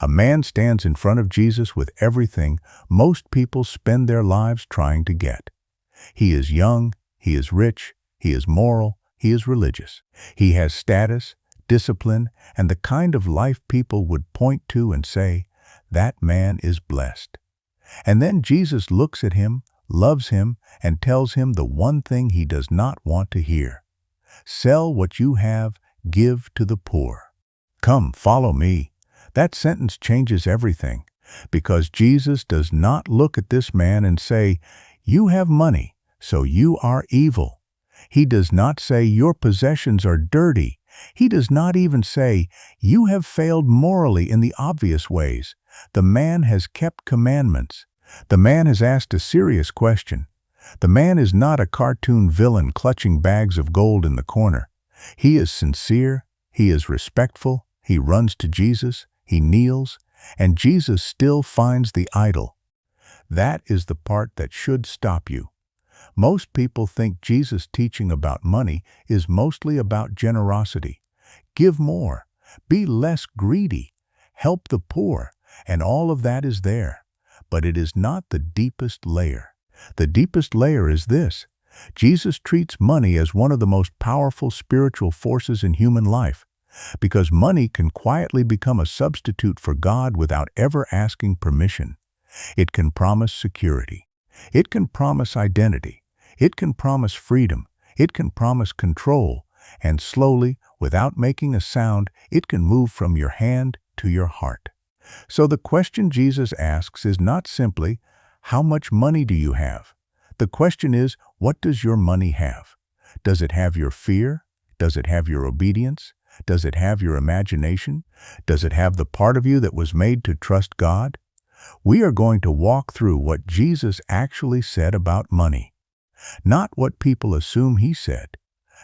A man stands in front of Jesus with everything most people spend their lives trying to get. He is young, he is rich, he is moral, he is religious. He has status, discipline, and the kind of life people would point to and say, "That man is blessed." And then Jesus looks at him, loves him, and tells him the one thing he does not want to hear. "Sell what you have, give to the poor. Come, follow me." That sentence changes everything, because Jesus does not look at this man and say, "You have money, so you are evil." He does not say, "Your possessions are dirty." He does not even say, "You have failed morally in the obvious ways." The man has kept commandments. The man has asked a serious question. The man is not a cartoon villain clutching bags of gold in the corner. He is sincere, he is respectful, he runs to Jesus, he kneels, and Jesus still finds the idol. That is the part that should stop you. Most people think Jesus' teaching about money is mostly about generosity. Give more, be less greedy, help the poor, and all of that is there. But it is not the deepest layer. The deepest layer is this: Jesus treats money as one of the most powerful spiritual forces in human life, because money can quietly become a substitute for God without ever asking permission. It can promise security. It can promise identity. It can promise freedom. It can promise control. And slowly, without making a sound, it can move from your hand to your heart. So the question Jesus asks is not simply, "How much money do you have?" The question is, what does your money have? Does it have your fear? Does it have your obedience? Does it have your imagination? Does it have the part of you that was made to trust God? We are going to walk through what Jesus actually said about money. Not what people assume he said.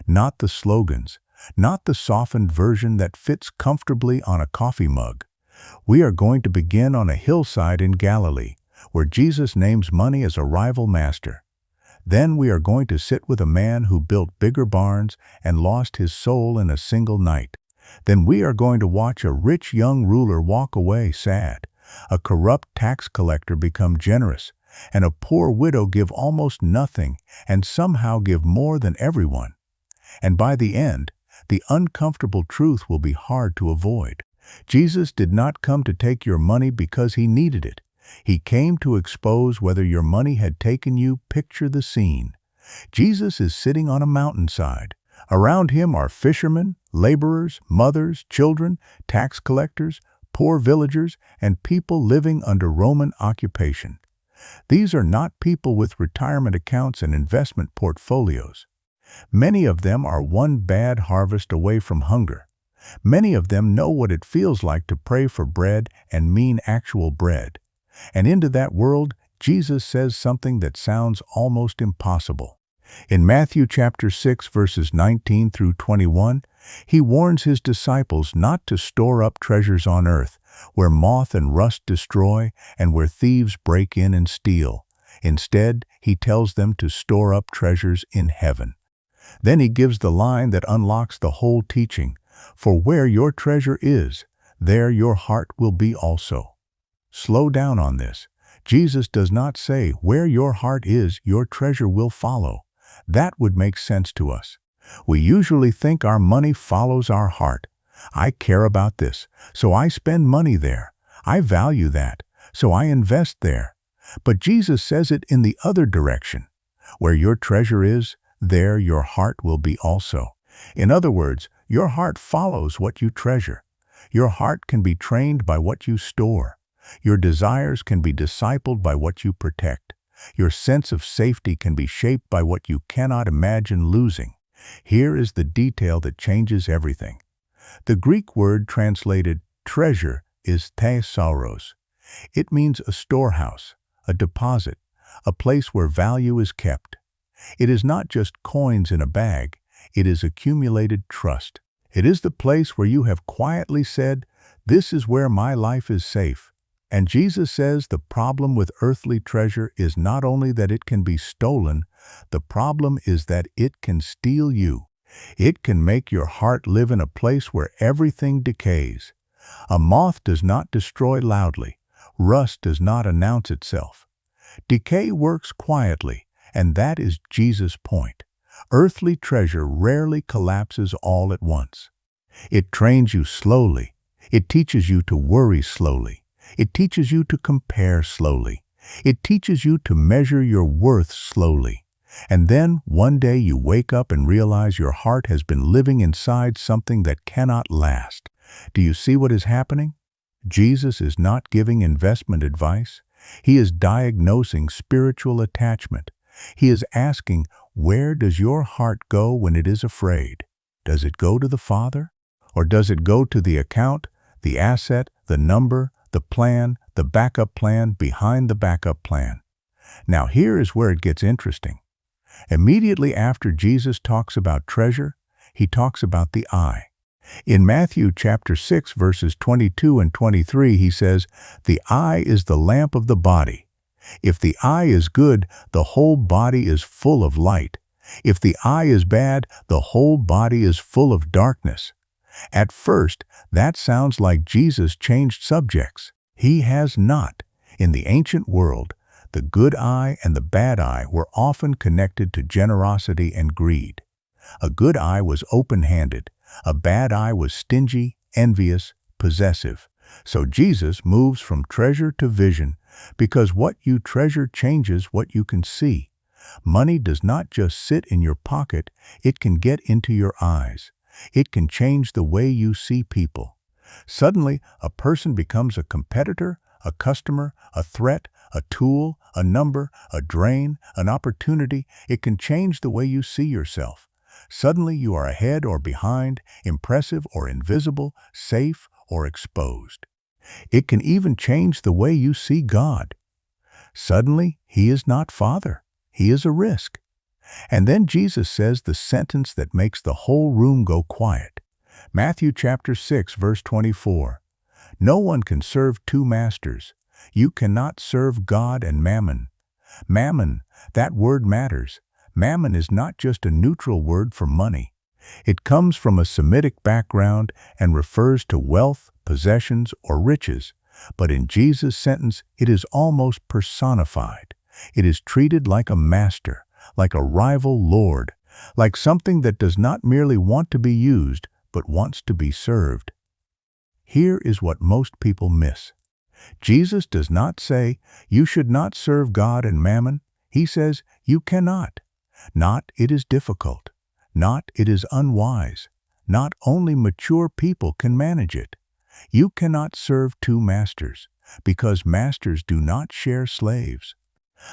Not the slogans. Not the softened version that fits comfortably on a coffee mug. We are going to begin on a hillside in Galilee, where Jesus names money as a rival master. Then we are going to sit with a man who built bigger barns and lost his soul in a single night. Then we are going to watch a rich young ruler walk away sad, a corrupt tax collector become generous, and a poor widow give almost nothing and somehow give more than everyone. And by the end, the uncomfortable truth will be hard to avoid. Jesus did not come to take your money because he needed it. He came to expose whether your money had taken you. Picture the scene. Jesus is sitting on a mountainside. Around him are fishermen, laborers, mothers, children, tax collectors, poor villagers, and people living under Roman occupation. These are not people with retirement accounts and investment portfolios. Many of them are one bad harvest away from hunger. Many of them know what it feels like to pray for bread and mean actual bread. And into that world, Jesus says something that sounds almost impossible. In Matthew chapter 6, verses 19 through 21, he warns his disciples not to store up treasures on earth, where moth and rust destroy and where thieves break in and steal. Instead, he tells them to store up treasures in heaven. Then he gives the line that unlocks the whole teaching: "For where your treasure is, there your heart will be also." Slow down on this. Jesus does not say, "Where your heart is, your treasure will follow." That would make sense to us. We usually think our money follows our heart. I care about this, so I spend money there. I value that, so I invest there. But Jesus says it in the other direction. Where your treasure is, there your heart will be also. In other words, your heart follows what you treasure. Your heart can be trained by what you store. Your desires can be discipled by what you protect. Your sense of safety can be shaped by what you cannot imagine losing. Here is the detail that changes everything. The Greek word translated treasure is thesauros. It means a storehouse, a deposit, a place where value is kept. It is not just coins in a bag, it is accumulated trust. It is the place where you have quietly said, "This is where my life is safe." And Jesus says the problem with earthly treasure is not only that it can be stolen, the problem is that it can steal you. It can make your heart live in a place where everything decays. A moth does not destroy loudly. Rust does not announce itself. Decay works quietly, and that is Jesus' point. Earthly treasure rarely collapses all at once. It trains you slowly. It teaches you to worry slowly. It teaches you to compare slowly. It teaches you to measure your worth slowly. And then, one day you wake up and realize your heart has been living inside something that cannot last. Do you see what is happening? Jesus is not giving investment advice. He is diagnosing spiritual attachment. He is asking, where does your heart go when it is afraid? Does it go to the Father? Or does it go to the account, the asset, the number, the plan, the backup plan behind the backup plan? Now here is where it gets interesting. Immediately after Jesus talks about treasure, he talks about the eye. In Matthew chapter 6, verses 22 and 23, he says, "The eye is the lamp of the body. If the eye is good, the whole body is full of light. If the eye is bad, the whole body is full of darkness." At first, that sounds like Jesus changed subjects. He has not. In the ancient world, the good eye and the bad eye were often connected to generosity and greed. A good eye was open-handed. A bad eye was stingy, envious, possessive. So Jesus moves from treasure to vision, because what you treasure changes what you can see. Money does not just sit in your pocket, it can get into your eyes. It can change the way you see people. Suddenly, a person becomes a competitor, a customer, a threat, a tool, a number, a drain, an opportunity. It can change the way you see yourself. Suddenly you are ahead or behind, impressive or invisible, safe or exposed. It can even change the way you see God. Suddenly, He is not Father. He is a risk. And then Jesus says the sentence that makes the whole room go quiet. Matthew chapter 6, verse 24. "No one can serve two masters. You cannot serve God and mammon." Mammon, that word matters. Mammon is not just a neutral word for money. It comes from a Semitic background and refers to wealth, possessions, or riches. But in Jesus' sentence, it is almost personified. It is treated like a master, like a rival lord, like something that does not merely want to be used, but wants to be served. Here is what most people miss. Jesus does not say, you should not serve God and mammon. He says, you cannot. Not it is difficult. Not it is unwise. Not only mature people can manage it. You cannot serve two masters, because masters do not share slaves.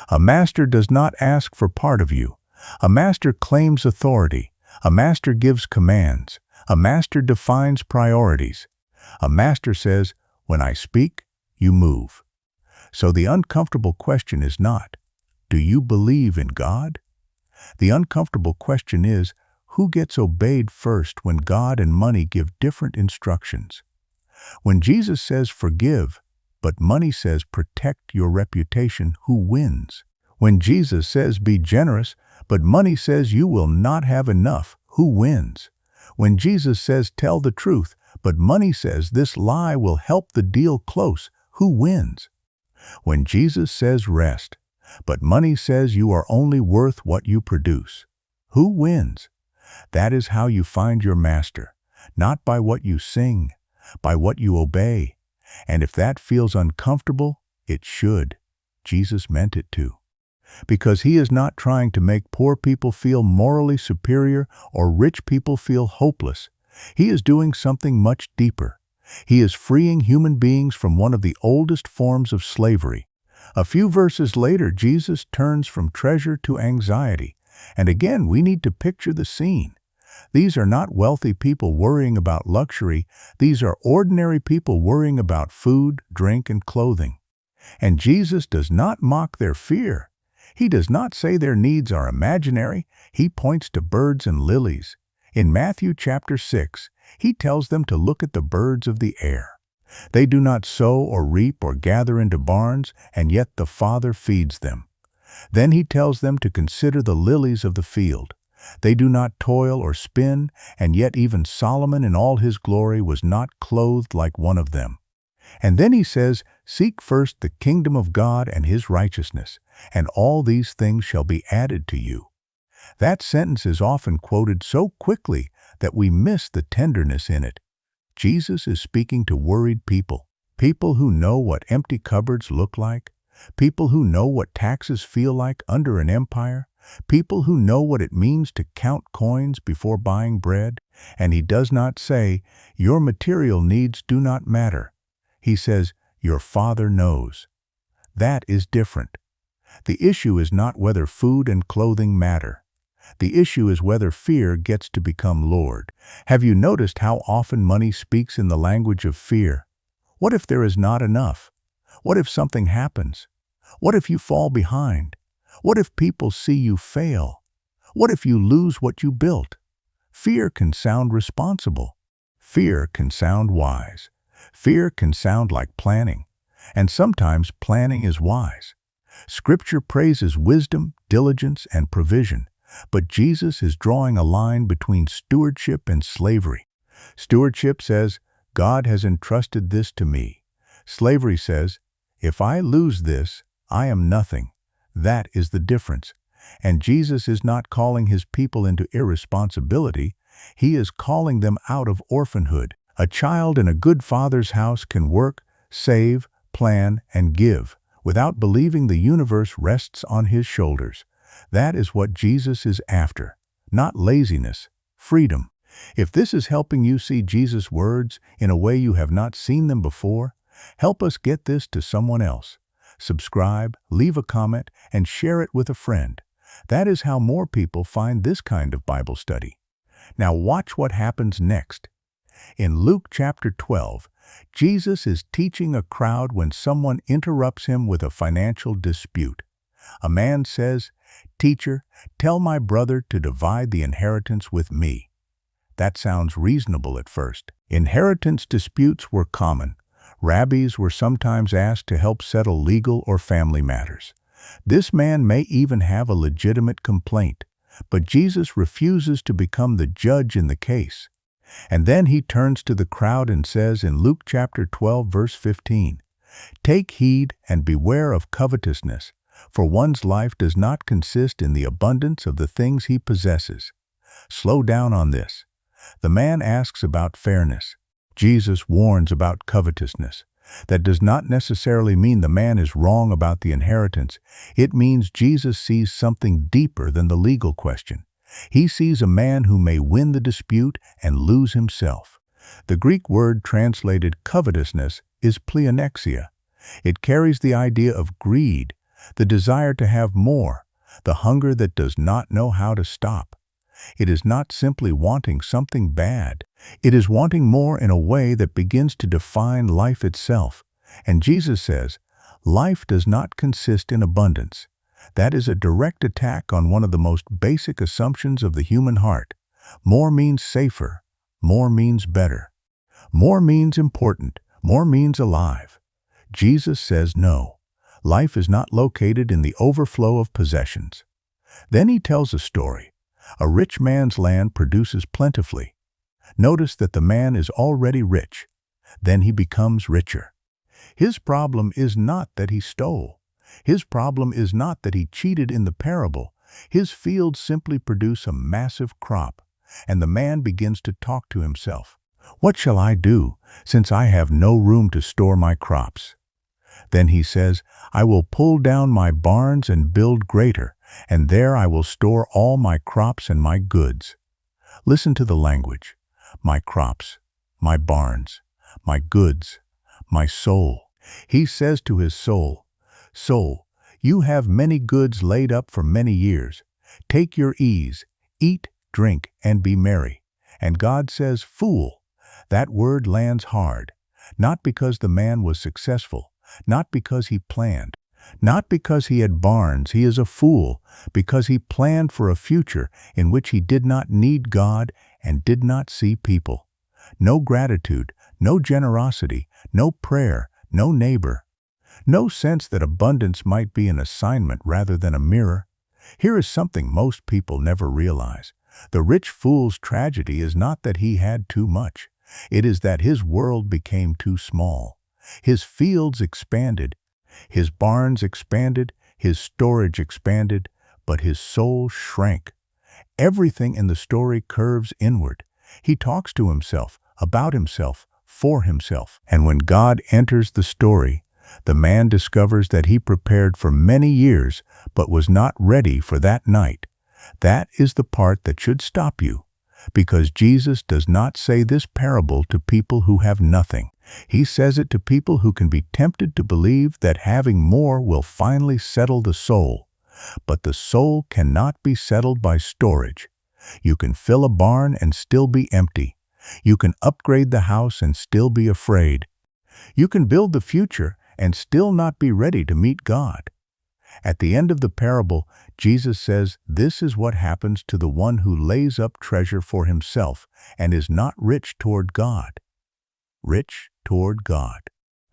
A master does not ask for part of you. A master claims authority. A master gives commands. A master defines priorities. A master says, when I speak, you move. So the uncomfortable question is not, do you believe in God? The uncomfortable question is, who gets obeyed first when God and money give different instructions? When Jesus says forgive, but money says protect your reputation, who wins? When Jesus says be generous, but money says you will not have enough, who wins? When Jesus says tell the truth, but money says this lie will help the deal close, who wins? When Jesus says rest, but money says you are only worth what you produce, who wins? That is how you find your master, not by what you sing, by what you obey. And if that feels uncomfortable, it should. Jesus meant it to. Because He is not trying to make poor people feel morally superior or rich people feel hopeless. He is doing something much deeper. He is freeing human beings from one of the oldest forms of slavery. A few verses later, Jesus turns from treasure to anxiety. And again, we need to picture the scene. These are not wealthy people worrying about luxury. These are ordinary people worrying about food, drink, and clothing. And Jesus does not mock their fear. He does not say their needs are imaginary. He points to birds and lilies. In Matthew chapter 6, He tells them to look at the birds of the air. They do not sow or reap or gather into barns, and yet the Father feeds them. Then He tells them to consider the lilies of the field. They do not toil or spin, and yet even Solomon in all his glory was not clothed like one of them. And then he says, "Seek first the kingdom of God and his righteousness, and all these things shall be added to you." That sentence is often quoted so quickly that we miss the tenderness in it. Jesus is speaking to worried people, people who know what empty cupboards look like, people who know what taxes feel like under an empire, people who know what it means to count coins before buying bread. And he does not say, "Your material needs do not matter." He says, "Your Father knows." That is different. The issue is not whether food and clothing matter. The issue is whether fear gets to become Lord. Have you noticed how often money speaks in the language of fear? What if there is not enough? What if something happens? What if you fall behind? What if people see you fail? What if you lose what you built? Fear can sound responsible. Fear can sound wise. Fear can sound like planning. And sometimes planning is wise. Scripture praises wisdom, diligence, and provision. But Jesus is drawing a line between stewardship and slavery. Stewardship says, "God has entrusted this to me." Slavery says, "If I lose this, I am nothing." That is the difference. And Jesus is not calling his people into irresponsibility. He is calling them out of orphanhood. A child in a good father's house can work, save, plan, and give, without believing the universe rests on his shoulders. That is what Jesus is after. Not laziness, freedom. If this is helping you see Jesus' words in a way you have not seen them before, help us get this to someone else. Subscribe, leave a comment, and share it with a friend. That is how more people find this kind of Bible study. Now watch what happens next. In Luke chapter 12, Jesus is teaching a crowd when someone interrupts him with a financial dispute. A man says, "Teacher, tell my brother to divide the inheritance with me." That sounds reasonable at first. Inheritance disputes were common. Rabbis were sometimes asked to help settle legal or family matters. This man may even have a legitimate complaint, but Jesus refuses to become the judge in the case. And then he turns to the crowd and says in Luke chapter 12, verse 15, "Take heed and beware of covetousness, for one's life does not consist in the abundance of the things he possesses." Slow down on this. The man asks about fairness. Jesus warns about covetousness. That does not necessarily mean the man is wrong about the inheritance. It means Jesus sees something deeper than the legal question. He sees a man who may win the dispute and lose himself. The Greek word translated covetousness is pleonexia. It carries the idea of greed, the desire to have more, the hunger that does not know how to stop. It is not simply wanting something bad. It is wanting more in a way that begins to define life itself. And Jesus says, life does not consist in abundance. That is a direct attack on one of the most basic assumptions of the human heart. More means safer. More means better. More means important. More means alive. Jesus says no. Life is not located in the overflow of possessions. Then he tells a story. A rich man's land produces plentifully. Notice that the man is already rich. Then he becomes richer. His problem is not that he stole. His problem is not that he cheated in the parable. His fields simply produce a massive crop, and the man begins to talk to himself. "What shall I do, since I have no room to store my crops?" Then he says, "I will pull down my barns and build greater, and there I will store all my crops and my goods." Listen to the language. My crops, my barns, my goods, my soul. He says to his soul, "Soul, you have many goods laid up for many years. Take your ease, eat, drink, and be merry." And God says, "Fool." That word lands hard, not because the man was successful, not because he planned, not because he had barns. He is a fool because he planned for a future in which he did not need God and did not see people. No gratitude, no generosity, no prayer, no neighbor. No sense that abundance might be an assignment rather than a mirror. Here is something most people never realize. The rich fool's tragedy is not that he had too much. It is that his world became too small. His fields expanded, his barns expanded, his storage expanded, but his soul shrank. Everything in the story curves inward. He talks to himself, about himself, for himself. And when God enters the story, the man discovers that he prepared for many years but was not ready for that night. That is the part that should stop you, because Jesus does not say this parable to people who have nothing. He says it to people who can be tempted to believe that having more will finally settle the soul. But the soul cannot be settled by storage. You can fill a barn and still be empty. You can upgrade the house and still be afraid. You can build the future and still not be ready to meet God. At the end of the parable, Jesus says this is what happens to the one who lays up treasure for himself and is not rich toward God. Rich toward God.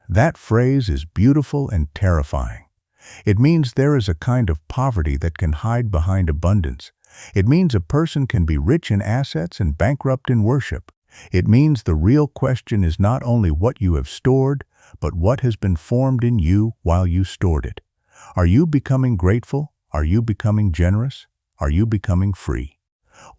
That phrase is beautiful and terrifying. It means there is a kind of poverty that can hide behind abundance. It means a person can be rich in assets and bankrupt in worship. It means the real question is not only what you have stored, but what has been formed in you while you stored it. Are you becoming grateful? Are you becoming generous? Are you becoming free?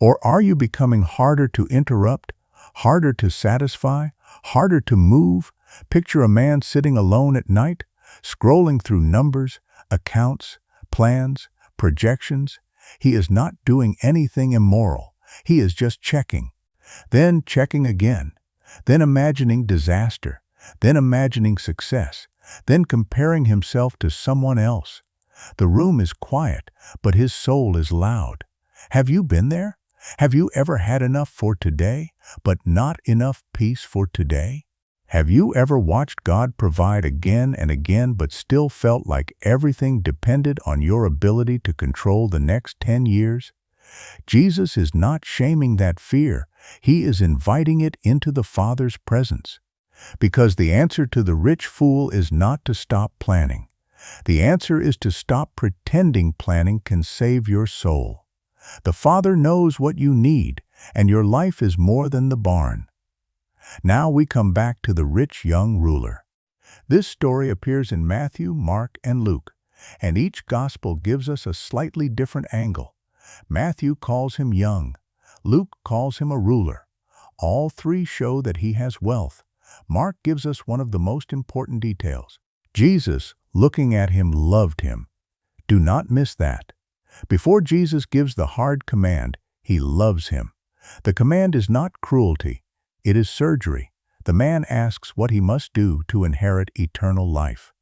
Or are you becoming harder to interrupt, harder to satisfy, harder to move? Picture a man sitting alone at night, scrolling through numbers, accounts, plans, projections. He is not doing anything immoral. He is just checking, then checking again, then imagining disaster, then imagining success, then comparing himself to someone else. The room is quiet, but his soul is loud. Have you been there? Have you ever had enough for today, but not enough peace for today? Have you ever watched God provide again and again but still felt like everything depended on your ability to control the next 10 years? Jesus is not shaming that fear. He is inviting it into the Father's presence. Because the answer to the rich fool is not to stop planning. The answer is to stop pretending planning can save your soul. The Father knows what you need, and your life is more than the barn. Now we come back to the rich young ruler. This story appears in Matthew, Mark, and Luke, and each gospel gives us a slightly different angle. Matthew calls him young. Luke calls him a ruler. All three show that he has wealth. Mark gives us one of the most important details. Jesus, looking at him, loved him. Do not miss that. Before Jesus gives the hard command, he loves him. The command is not cruelty. It is surgery. The man asks what he must do to inherit eternal life.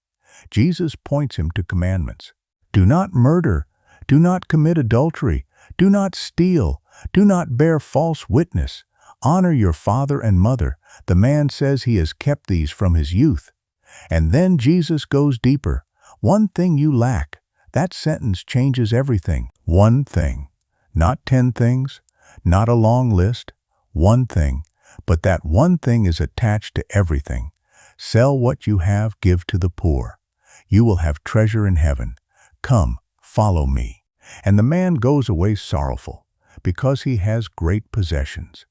Jesus points him to commandments. Do not murder. Do not commit adultery. Do not steal. Do not bear false witness. Honor your father and mother. The man says he has kept these from his youth. And then Jesus goes deeper. One thing you lack. That sentence changes everything. One thing. Not 10 things. Not a long list. One thing. But that one thing is attached to everything. Sell what you have, give to the poor. You will have treasure in heaven. Come, follow me. And the man goes away sorrowful, because he has great possessions.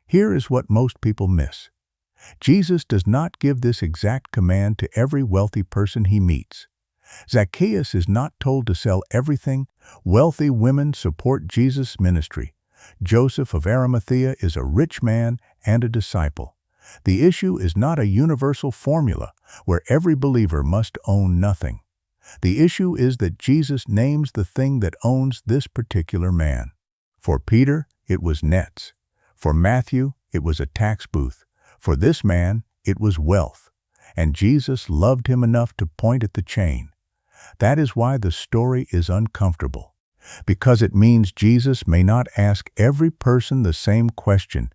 Here is what most people miss. Jesus does not give this exact command to every wealthy person he meets. Zacchaeus is not told to sell everything. Wealthy women support Jesus' ministry. Joseph of Arimathea is a rich man and a disciple. The issue is not a universal formula where every believer must own nothing. The issue is that Jesus names the thing that owns this particular man. For Peter, it was nets. For Matthew, it was a tax booth. For this man, it was wealth. And Jesus loved him enough to point at the chain. That is why the story is uncomfortable. Because it means Jesus may not ask every person the same question,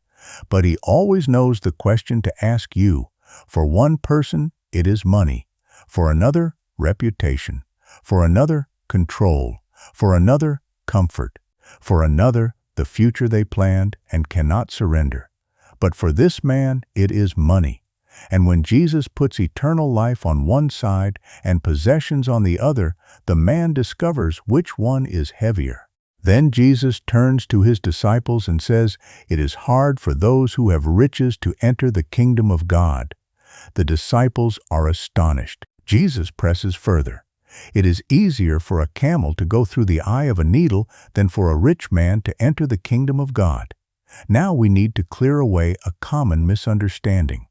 but he always knows the question to ask you. For one person, it is money. For another, reputation. For another, control. For another, comfort. For another, the future they planned and cannot surrender. But for this man, it is money. And when Jesus puts eternal life on one side and possessions on the other, the man discovers which one is heavier. Then Jesus turns to his disciples and says, "It is hard for those who have riches to enter the kingdom of God." The disciples are astonished. Jesus presses further. "It is easier for a camel to go through the eye of a needle than for a rich man to enter the kingdom of God." Now we need to clear away a common misunderstanding.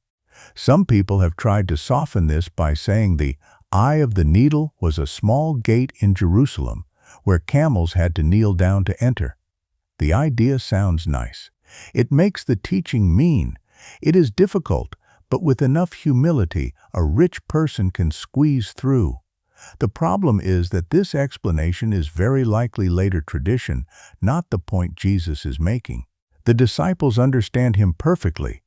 Some people have tried to soften this by saying the eye of the needle was a small gate in Jerusalem where camels had to kneel down to enter. The idea sounds nice. It makes the teaching mean. It is difficult, but with enough humility, a rich person can squeeze through. The problem is that this explanation is very likely later tradition, not the point Jesus is making. The disciples understand him perfectly.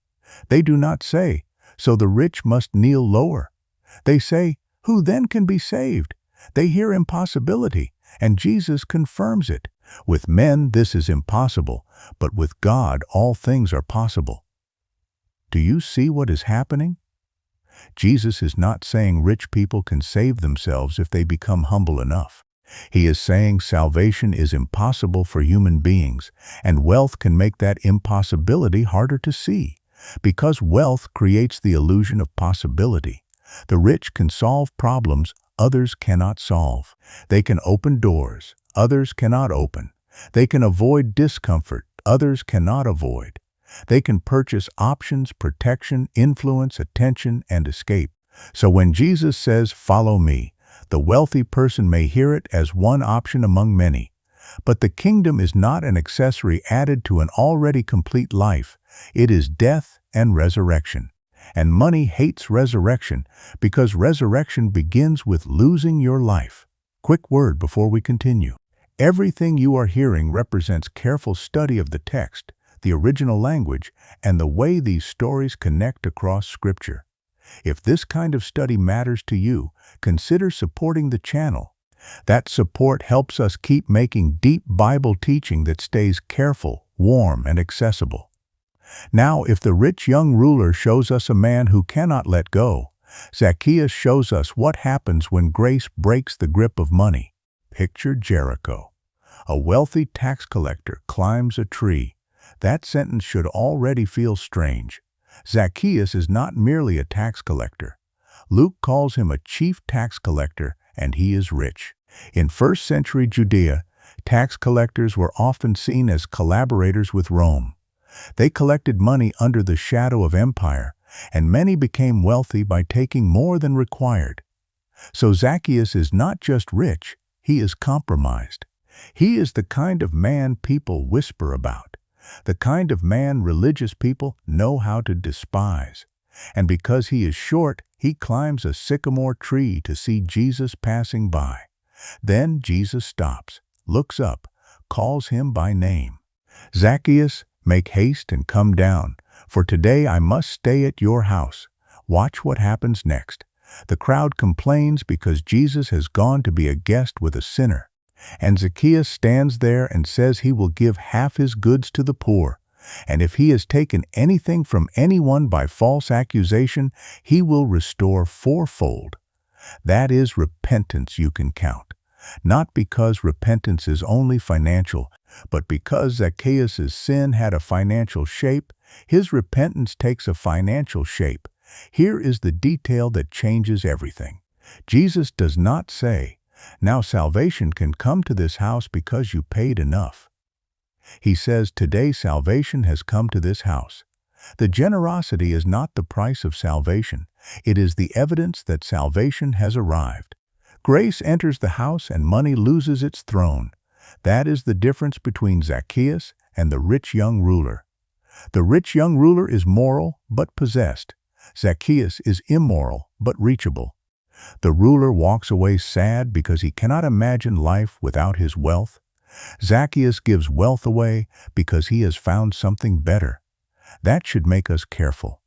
They do not say, "So the rich must kneel lower." They say, "Who then can be saved?" They hear impossibility, and Jesus confirms it. With men this is impossible, but with God all things are possible. Do you see what is happening? Jesus is not saying rich people can save themselves if they become humble enough. He is saying salvation is impossible for human beings, and wealth can make that impossibility harder to see. Because wealth creates the illusion of possibility. The rich can solve problems others cannot solve. They can open doors others cannot open. They can avoid discomfort others cannot avoid. They can purchase options, protection, influence, attention, and escape. So when Jesus says, "Follow me," the wealthy person may hear it as one option among many. But the kingdom is not an accessory added to an already complete life. It is death and resurrection. And money hates resurrection because resurrection begins with losing your life. Quick word before we continue. Everything you are hearing represents careful study of the text, the original language, and the way these stories connect across Scripture. If this kind of study matters to you, consider supporting the channel. That support helps us keep making deep Bible teaching that stays careful, warm, and accessible. Now, if the rich young ruler shows us a man who cannot let go, Zacchaeus shows us what happens when grace breaks the grip of money. Picture Jericho. A wealthy tax collector climbs a tree. That sentence should already feel strange. Zacchaeus is not merely a tax collector. Luke calls him a chief tax collector, and he is rich. In first-century Judea, tax collectors were often seen as collaborators with Rome. They collected money under the shadow of empire, and many became wealthy by taking more than required. So Zacchaeus is not just rich, he is compromised. He is the kind of man people whisper about, the kind of man religious people know how to despise. And because he is short, he climbs a sycamore tree to see Jesus passing by. Then Jesus stops, looks up, calls him by name. "Zacchaeus, make haste and come down, for today I must stay at your house." Watch what happens next. The crowd complains because Jesus has gone to be a guest with a sinner. And Zacchaeus stands there and says he will give half his goods to the poor. And if he has taken anything from anyone by false accusation, he will restore fourfold. That is repentance you can count. Not because repentance is only financial, but because Zacchaeus' sin had a financial shape, his repentance takes a financial shape. Here is the detail that changes everything. Jesus does not say, "Now salvation can come to this house because you paid enough." He says, "Today salvation has come to this house." The generosity is not the price of salvation. It is the evidence that salvation has arrived. Grace enters the house and money loses its throne. That is the difference between Zacchaeus and the rich young ruler. The rich young ruler is moral but possessed. Zacchaeus is immoral but reachable. The ruler walks away sad because he cannot imagine life without his wealth. Zacchaeus gives wealth away because he has found something better. That should make us careful.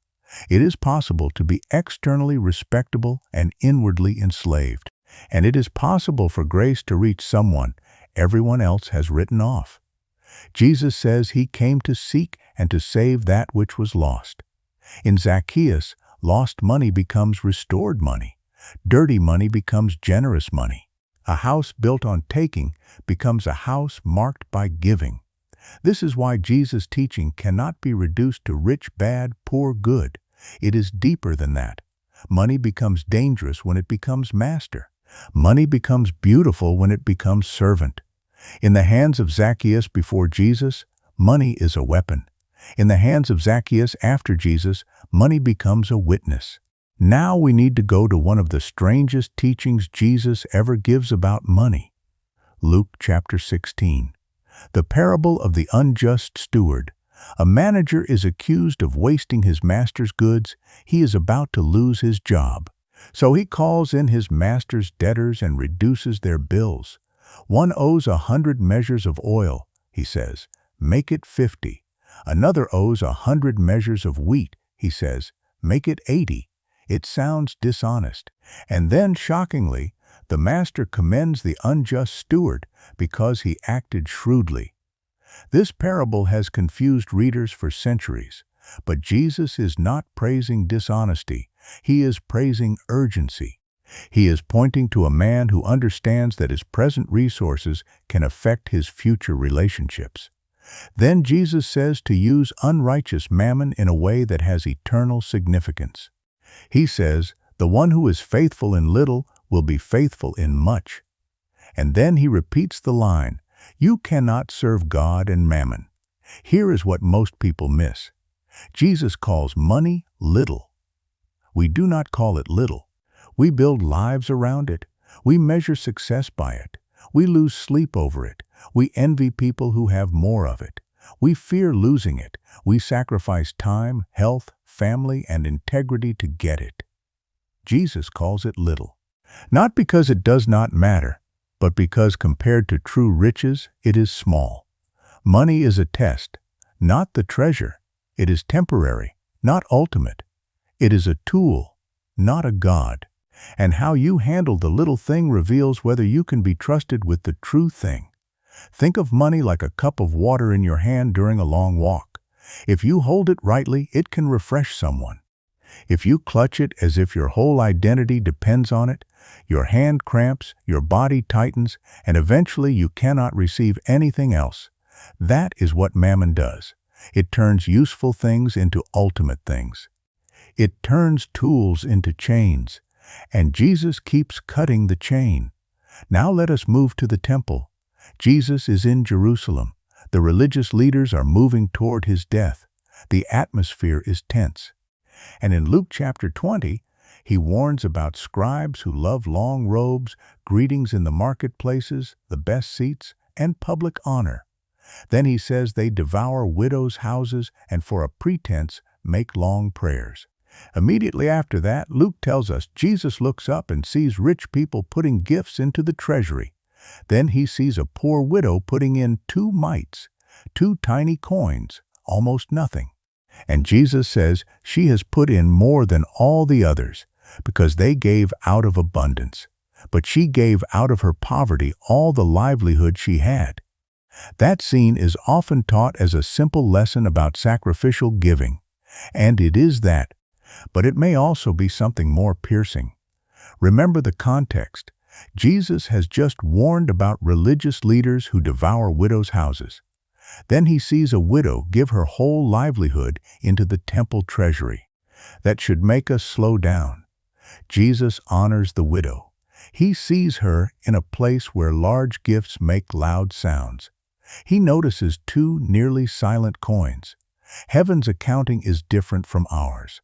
It is possible to be externally respectable and inwardly enslaved. And it is possible for grace to reach someone everyone else has written off. Jesus says he came to seek and to save that which was lost. In Zacchaeus, Lost money becomes restored money. Dirty money becomes generous money. A house built on taking becomes a house marked by giving. This is why Jesus' teaching cannot be reduced to rich bad, poor good. It is deeper than that. Money becomes dangerous when it becomes master. Money becomes beautiful when it becomes servant. In the hands of Zacchaeus before Jesus, money is a weapon. In the hands of Zacchaeus after Jesus, money becomes a witness. Now we need to go to one of the strangest teachings Jesus ever gives about money. Luke chapter 16. The parable of the unjust steward. A manager is accused of wasting his master's goods. He is about to lose his job. So he calls in his master's debtors and reduces their bills. One owes 100 measures of oil, he says, make it 50. Another owes 100 measures of wheat, he says, make it 80. It sounds dishonest. And then, shockingly, the master commends the unjust steward because he acted shrewdly. This parable has confused readers for centuries, but Jesus is not praising dishonesty. He is praising urgency. He is pointing to a man who understands that his present resources can affect his future relationships. Then Jesus says to use unrighteous mammon in a way that has eternal significance. He says, the one who is faithful in little will be faithful in much. And then he repeats the line, you cannot serve God and mammon. Here is what most people miss. Jesus calls money little. We do not call it little. We build lives around it. We measure success by it. We lose sleep over it. We envy people who have more of it. We fear losing it. We sacrifice time, health, family, and integrity to get it. Jesus calls it little. Not because it does not matter, but because compared to true riches, it is small. Money is a test, not the treasure. It is temporary, not ultimate. It is a tool, not a God. And how you handle the little thing reveals whether you can be trusted with the true thing. Think of money like a cup of water in your hand during a long walk. If you hold it rightly, it can refresh someone. If you clutch it as if your whole identity depends on it, your hand cramps, your body tightens, and eventually you cannot receive anything else. That is what mammon does. It turns useful things into ultimate things. It turns tools into chains, and Jesus keeps cutting the chain. Now let us move to the temple. Jesus is in Jerusalem. The religious leaders are moving toward his death. The atmosphere is tense. And in Luke chapter 20, he warns about scribes who love long robes, greetings in the marketplaces, the best seats, and public honor. Then he says they devour widows' houses and for a pretense make long prayers. Immediately after that, Luke tells us Jesus looks up and sees rich people putting gifts into the treasury. Then he sees a poor widow putting in 2 mites, 2 tiny coins, almost nothing. And Jesus says she has put in more than all the others because they gave out of abundance. But she gave out of her poverty all the livelihood she had. That scene is often taught as a simple lesson about sacrificial giving. And it is that. But it may also be something more piercing. Remember the context. Jesus has just warned about religious leaders who devour widows' houses. Then he sees a widow give her whole livelihood into the temple treasury. That should make us slow down. Jesus honors the widow. He sees her in a place where large gifts make loud sounds. He notices 2 nearly silent coins. Heaven's accounting is different from ours.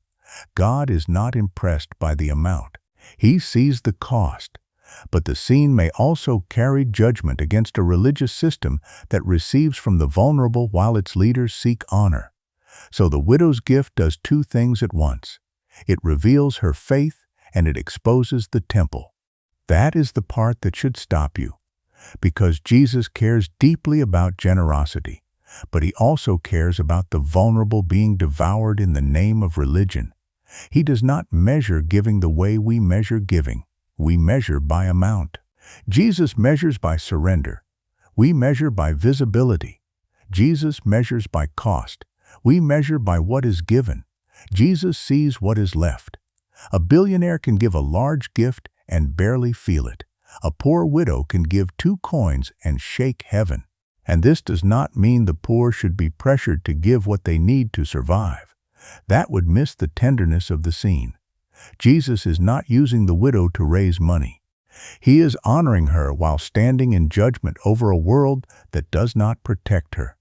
God is not impressed by the amount. He sees the cost. But the scene may also carry judgment against a religious system that receives from the vulnerable while its leaders seek honor. So the widow's gift does 2 things at once. It reveals her faith and it exposes the temple. That is the part that should stop you. Because Jesus cares deeply about generosity, but he also cares about the vulnerable being devoured in the name of religion. He does not measure giving the way we measure giving. We measure by amount. Jesus measures by surrender. We measure by visibility. Jesus measures by cost. We measure by what is given. Jesus sees what is left. A billionaire can give a large gift and barely feel it. A poor widow can give 2 coins and shake heaven. And this does not mean the poor should be pressured to give what they need to survive. That would miss the tenderness of the scene. Jesus is not using the widow to raise money. He is honoring her while standing in judgment over a world that does not protect her.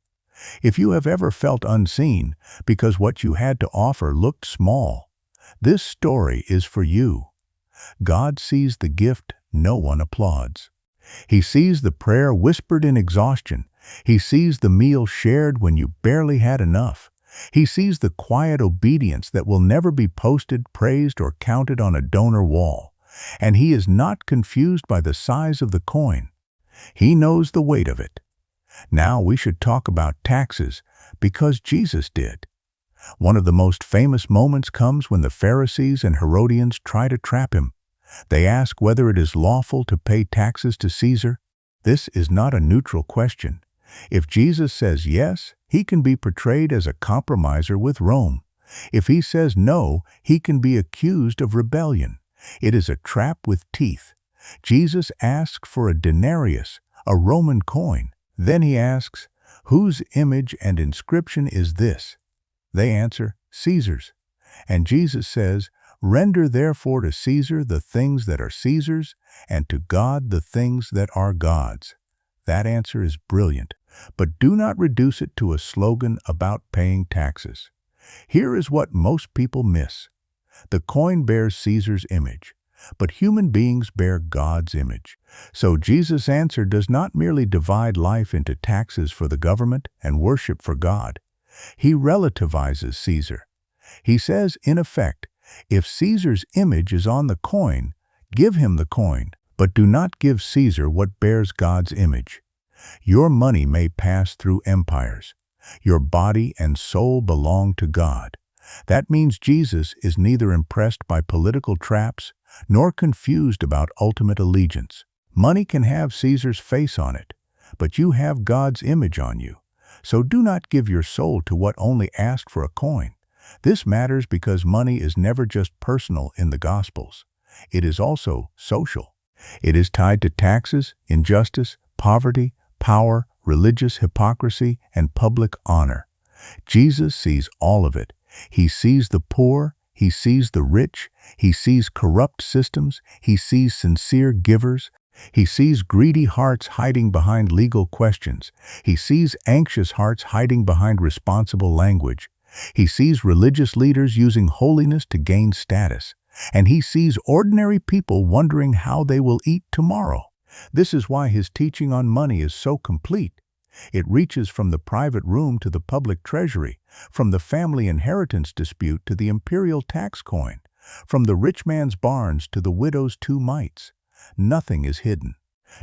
If you have ever felt unseen because what you had to offer looked small, this story is for you. God sees the gift no one applauds. He sees the prayer whispered in exhaustion. He sees the meal shared when you barely had enough. He sees the quiet obedience that will never be posted, praised, or counted on a donor wall. And he is not confused by the size of the coin. He knows the weight of it. Now we should talk about taxes because Jesus did. One of the most famous moments comes when the Pharisees and Herodians try to trap him. They ask whether it is lawful to pay taxes to Caesar. This is not a neutral question. If Jesus says yes, he can be portrayed as a compromiser with Rome. If he says no, he can be accused of rebellion. It is a trap with teeth. Jesus asks for a denarius, a Roman coin. Then he asks, "Whose image and inscription is this?" They answer, "Caesar's." And Jesus says, "Render therefore to Caesar the things that are Caesar's, and to God the things that are God's." That answer is brilliant, but do not reduce it to a slogan about paying taxes. Here is what most people miss. The coin bears Caesar's image, but human beings bear God's image. So Jesus' answer does not merely divide life into taxes for the government and worship for God. He relativizes Caesar. He says, in effect, if Caesar's image is on the coin, give him the coin, but do not give Caesar what bears God's image. Your money may pass through empires. Your body and soul belong to God. That means Jesus is neither impressed by political traps nor confused about ultimate allegiance. Money can have Caesar's face on it, but you have God's image on you. So do not give your soul to what only asked for a coin. This matters because money is never just personal in the Gospels. It is also social. It is tied to taxes, injustice, poverty, power, religious hypocrisy, and public honor. Jesus sees all of it. He sees the poor, he sees the rich, he sees corrupt systems, he sees sincere givers, he sees greedy hearts hiding behind legal questions, he sees anxious hearts hiding behind responsible language, he sees religious leaders using holiness to gain status, and he sees ordinary people wondering how they will eat tomorrow. This is why his teaching on money is so complete. It reaches from the private room to the public treasury, from the family inheritance dispute to the imperial tax coin, from the rich man's barns to the widow's 2 mites. Nothing is hidden.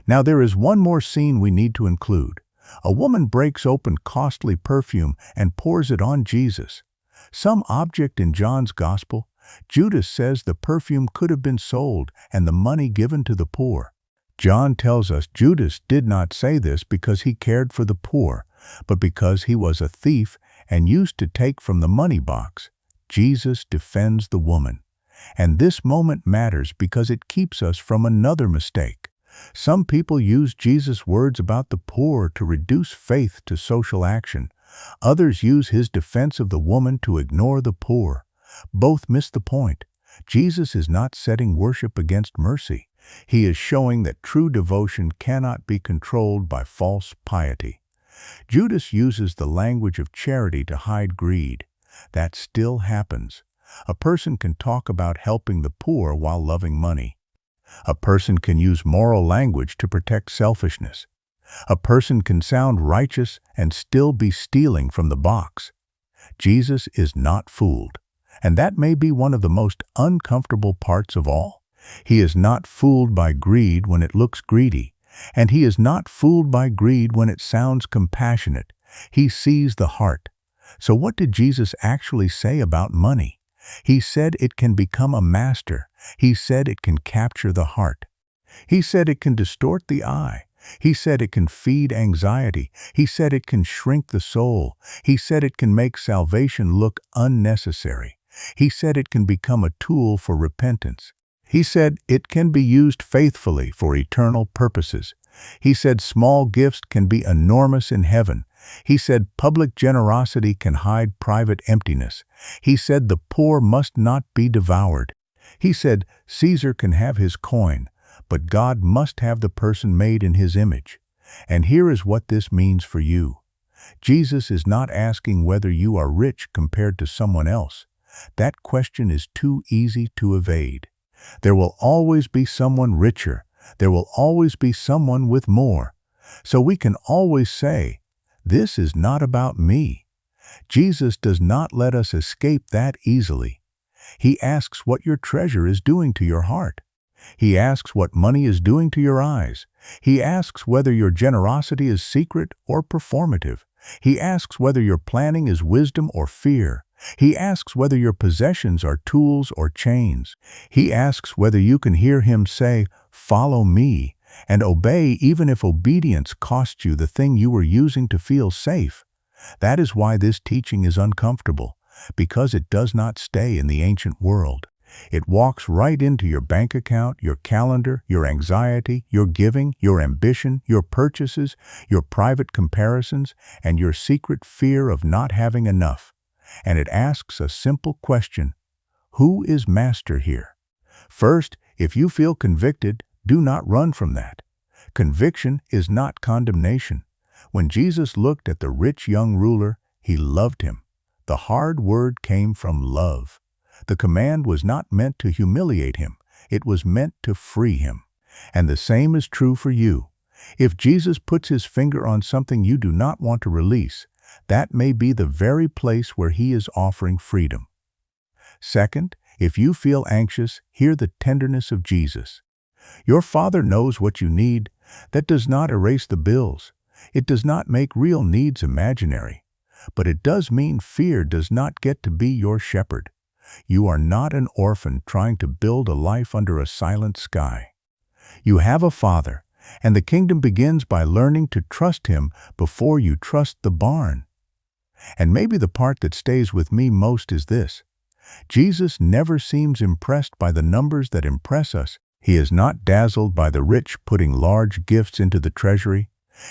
Now there is one more scene we need to include. A woman breaks open costly perfume and pours it on Jesus. Some object in John's Gospel, Judas says the perfume could have been sold and the money given to the poor. John tells us Judas did not say this because he cared for the poor, but because he was a thief and used to take from the money box. Jesus defends the woman. And this moment matters because it keeps us from another mistake. Some people use Jesus' words about the poor to reduce faith to social action. Others use his defense of the woman to ignore the poor. Both miss the point. Jesus is not setting worship against mercy. He is showing that true devotion cannot be controlled by false piety. Judas uses the language of charity to hide greed. That still happens. A person can talk about helping the poor while loving money. A person can use moral language to protect selfishness. A person can sound righteous and still be stealing from the box. Jesus is not fooled, and that may be one of the most uncomfortable parts of all. He is not fooled by greed when it looks greedy, and he is not fooled by greed when it sounds compassionate. He sees the heart. So what did Jesus actually say about money? He said it can become a master. He said it can capture the heart. He said it can distort the eye. He said it can feed anxiety. He said it can shrink the soul. He said it can make salvation look unnecessary. He said it can become a tool for repentance. He said it can be used faithfully for eternal purposes. He said small gifts can be enormous in heaven. He said public generosity can hide private emptiness. He said the poor must not be devoured. He said Caesar can have his coin, but God must have the person made in his image. And here is what this means for you. Jesus is not asking whether you are rich compared to someone else. That question is too easy to evade. There will always be someone richer. There will always be someone with more. So we can always say, "This is not about me." Jesus does not let us escape that easily. He asks what your treasure is doing to your heart. He asks what money is doing to your eyes. He asks whether your generosity is secret or performative. He asks whether your planning is wisdom or fear. He asks whether your possessions are tools or chains. He asks whether you can hear him say, "Follow me," and obey even if obedience costs you the thing you were using to feel safe. That is why this teaching is uncomfortable, because it does not stay in the ancient world. It walks right into your bank account, your calendar, your anxiety, your giving, your ambition, your purchases, your private comparisons, and your secret fear of not having enough. And it asks a simple question: who is master here? First, if you feel convicted, do not run from that. Conviction is not condemnation. When Jesus looked at the rich young ruler, he loved him. The hard word came from love. The command was not meant to humiliate him. It was meant to free him. And the same is true for you. If Jesus puts his finger on something you do not want to release, that may be the very place where he is offering freedom. Second, if you feel anxious, hear the tenderness of Jesus. Your Father knows what you need. That does not erase the bills. It does not make real needs imaginary. But it does mean fear does not get to be your shepherd. You are not an orphan trying to build a life under a silent sky. You have a Father, and the kingdom begins by learning to trust him before you trust the barn. And maybe the part that stays with me most is this: Jesus never seems impressed by the numbers that impress us. He is not dazzled by the rich putting large gifts into the treasury.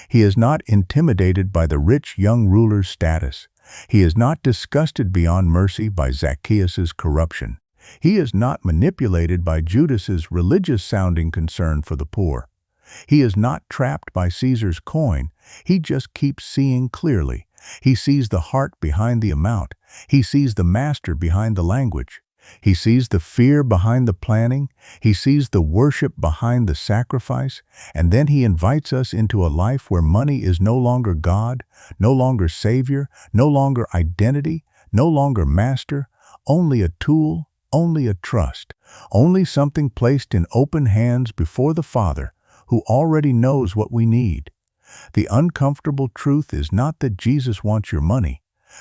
He is not intimidated by the rich young ruler's status. He is not disgusted beyond mercy by Zacchaeus' corruption. He is not manipulated by Judas's religious-sounding concern for the poor. He is not trapped by Caesar's coin. He just keeps seeing clearly. He sees the heart behind the amount. He sees the master behind the language. He sees the fear behind the planning. He sees the worship behind the sacrifice. And then he invites us into a life where money is no longer God, no longer Savior, no longer identity, no longer master, only a tool, only a trust, only something placed in open hands before the Father, who already knows what we need. The uncomfortable truth is not that Jesus wants your money.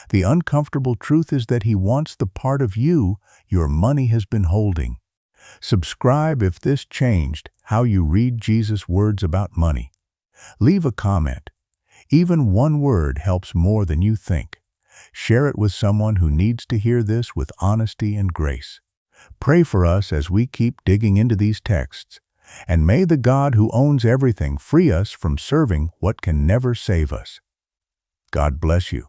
The uncomfortable truth is that he wants the part of you your money has been holding. Subscribe if this changed how you read Jesus' words about money. Leave a comment. Even one word helps more than you think. Share it with someone who needs to hear this with honesty and grace. Pray for us as we keep digging into these texts. And may the God who owns everything free us from serving what can never save us. God bless you.